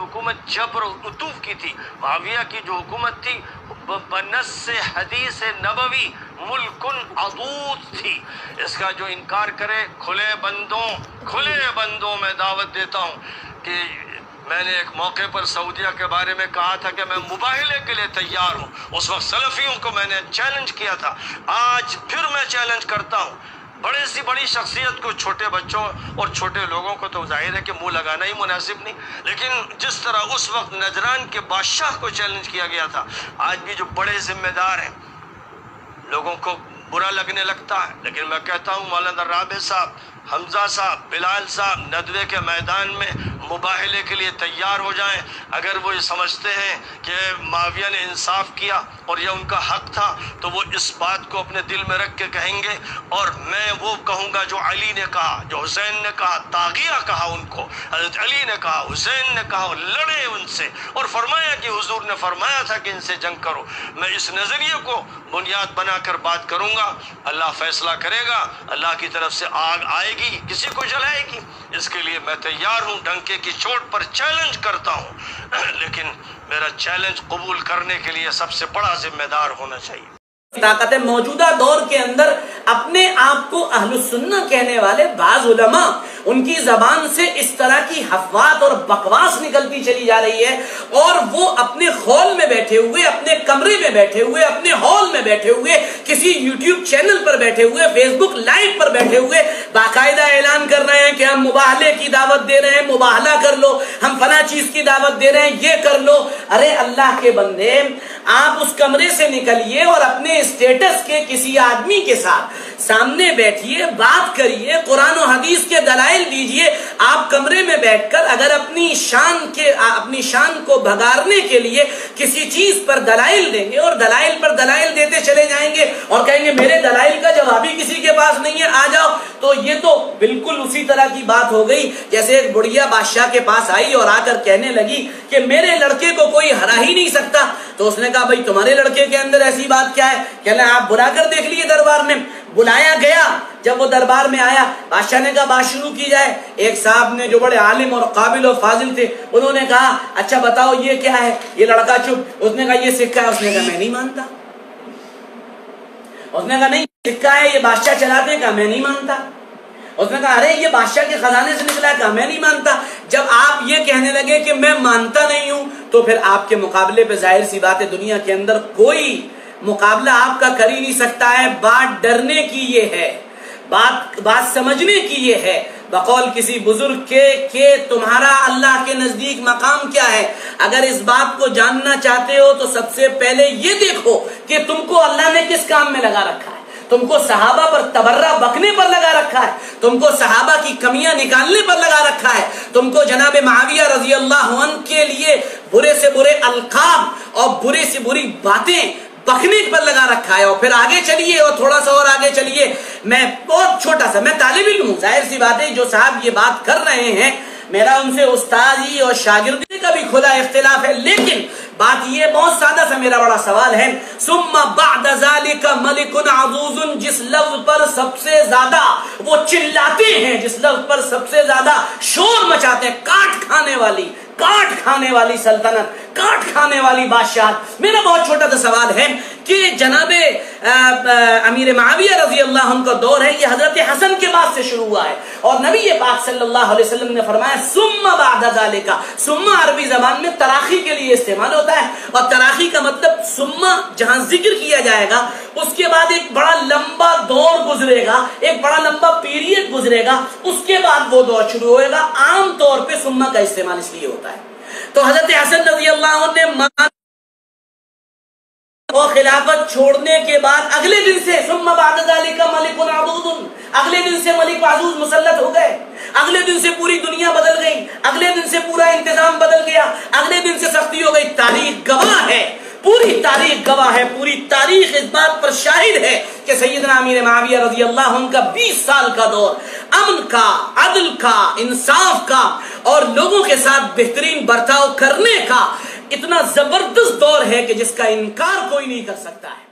हुकूमत जबर उतूफ की थी। मुआविया की जो हुकूमत थी बनस हदीस नबवी मुल्कुन अदूद थी। इसका जो इनकार करे खुले बंदों में दावत देता हूँ कि मैंने एक मौके पर सऊदीया के बारे में कहा था कि मैं मुबाहिले के लिए तैयार हूँ। उस वक्त सलफियों को मैंने चैलेंज किया था, आज फिर मैं चैलेंज करता हूँ। बड़े सी बड़ी शख्सियत को छोटे बच्चों और छोटे लोगों को तो जाहिर है कि मुंह लगाना ही मुनासिब नहीं, लेकिन जिस तरह उस वक्त नजरान के बादशाह को चैलेंज किया गया था, आज भी जो बड़े जिम्मेदार हैं लोगों को बुरा लगने लगता है। लेकिन मैं कहता हूँ मौलाना राबे साहब, हमजा साहब, बिलाल साहब नदवे के मैदान में मुबाहिले के लिए तैयार हो जाएं। अगर वो ये समझते हैं कि मुआविया ने इंसाफ किया और यह उनका हक था तो वो इस बात को अपने दिल में रख के कहेंगे, और मैं वो कहूँगा जो अली ने कहा, जो हुसैन ने कहा, तागिया कहा उनको, हज़रत अली ने कहा, हुसैन ने कहा, लड़े उनसे और फरमाया कि हुजूर ने फरमाया था कि इनसे जंग करो। मैं इस नज़रिए को बुनियाद बनाकर बात करूँगा। अल्लाह फैसला करेगा, अल्लाह की तरफ से आग आएगी, किसी को जलाएगी। इसके लिए मैं तैयार हूँ, डंके की चोट पर चैलेंज करता हूँ, लेकिन मेरा चैलेंज कबूल करने के लिए सबसे बड़ा जिम्मेदार होना चाहिए। ताकत है मौजूदा दौर के अंदर अपने आप को अहलुस सुन्ना कहने वाले बाज़ उलमा, उनकी जबान से इस तरह की हफ़वात और बकवास निकलती चली जा रही है, और वो अपने हॉल में बैठे हुए, अपने कमरे में बैठे हुए, अपने हॉल में बैठे हुए, किसी यूट्यूब चैनल पर बैठे हुए, फेसबुक लाइव पर बैठे हुए बाकायदा ऐलान कर रहे हैं कि हम मुबाहले की दावत दे रहे हैं, मुबाहला कर लो, हम फला चीज की दावत दे रहे हैं, ये कर लो। अरे अल्लाह के बंदे, आप उस कमरे से निकलिए और अपने स्टेटस के किसी आदमी के साथ सामने बैठिए, बात करिए, कुरान और हदीस के दलाइल दीजिए। आप कमरे में बैठकर अगर अपनी शान को भगाड़ने के लिए किसी चीज पर दलाइल देंगे और दलाइल पर दलाइल देते चले जाएंगे और कहेंगे मेरे दलाइल का जवाब ही किसी के पास नहीं है, आ जाओ, तो ये तो बिल्कुल उसी तरह की बात हो गई जैसे एक बुढ़िया बादशाह के पास आई और आकर कहने लगी कि मेरे लड़के को कोई हरा ही नहीं सकता। तो उसने कहा भाई तुम्हारे लड़के के अंदर ऐसी बात क्या है? कहना आप बुलाकर देख लिए दरबार में। बुलाया गया, जब वो दरबार में आया, बादशाह ने कहा बात शुरू की जाए। एक साहब ने जो बड़े आलिम और काबिल और फाजिल थे, उन्होंने कहा अच्छा बताओ ये क्या है? ये लड़का चुप। उसने कहा ये सिक्का है। उसने कहा मैं नहीं मानता। उसने कहा नहीं सिक्का है, ये बादशाह चलाते हैं। कहा मैं नहीं मानता। उसने कहा अरे ये बादशाह के खजाने से निकला है। कहा मैं नहीं मानता। जब आप ये कहने लगे कि मैं मानता नहीं हूं, तो फिर आपके मुकाबले पे जाहिर सी बात है दुनिया के अंदर कोई मुकाबला आपका कर ही नहीं सकता है। बात डरने की ये है, बात समझने की ये है। बकौल किसी बुजुर्ग के तुम्हारा अल्लाह के नजदीक मकाम क्या है? अगर इस बात को जानना चाहते हो तो सबसे पहले ये देखो कि तुमको अल्लाह ने किस काम में लगा रखा है। तुमको सहाबा पर तबर्रा बकने पर लगा रखा है, तुमको सहाबा की कमियां निकालने पर लगा रखा है, तुमको जनाब मुआविया रजी अल्लाह अन्हु के लिए बुरे से बुरे अलकाब और बुरे से बुरी बातें बकने पर लगा रखा है। और फिर आगे चलिए और थोड़ा सा और आगे चलिए। मैं बहुत छोटा सा, मैं तालिब इल्म हूं, जाहिर सी बात है जो साहब ये बात कर रहे हैं मेरा उनसे उस्तादी और शागिर्दी का भी खुदा इख्तिलाफ है, लेकिन बात ये बहुत सादा सा मेरा बड़ा सवाल है। सुम्मा बअद ज़ालिका मलिकुन अज़ूज़ुन, जिस लफ्ज पर सबसे ज्यादा वो चिल्लाते हैं, जिस लफ्ज पर सबसे ज्यादा शोर मचाते हैं, काट खाने वाली सल्तनत, काट खाने वाली बादशाह। मेरा बहुत छोटा सा सवाल है कि जनाबे अमीर मुआविया रजी अल्लाह अन्हु का दौर है, ये हजरत हसन के बाद से शुरू हुआ है, और नबी पाक सल्लल्लाहु अलैहि वसल्लम ने फरमाया सुम्मा बअद ज़ालिका। सुम्मा अरबी जबान में तराखी के लिए इस्तेमाल होता है, और तराखी का मतलब सुम्मा जहां जिक्र किया जाएगा उसके बाद एक बड़ा लंबा दौर गुजरेगा, एक बड़ा लंबा पीरियड गुजरेगा, उसके बाद वो दौर शुरू होएगा। आम तौर पे सुम्मा का इस्तेमाल इसलिए होता है। तो हजरत हसन रज़ी अल्लाह अन्हु ने और खिलाफत छोड़ने के बाद अगले दिन से सुम्मा बअद ज़ालिका मलिकुन अज़ूज़ुन, अगले दिन से मलिक अज़ूज़ मुसल्लत हो गए, अगले दिन से पूरी दुनिया बदल गई, अगले दिन से पूरा इंतजाम बदल गया, अगले दिन से सख्ती हो गई। तारीख गवाह है, पूरी तारीख गवाह है, पूरी तारीख इस बात पर शाहिद है कि सैयदना अमीर मुआविया रज़ी अल्लाह अन्हु का 20 साल का दौर अमन का, अदल का, इंसाफ का और लोगों के साथ बेहतरीन बर्ताव करने का इतना जबरदस्त दौर है कि जिसका इनकार कोई नहीं कर सकता है।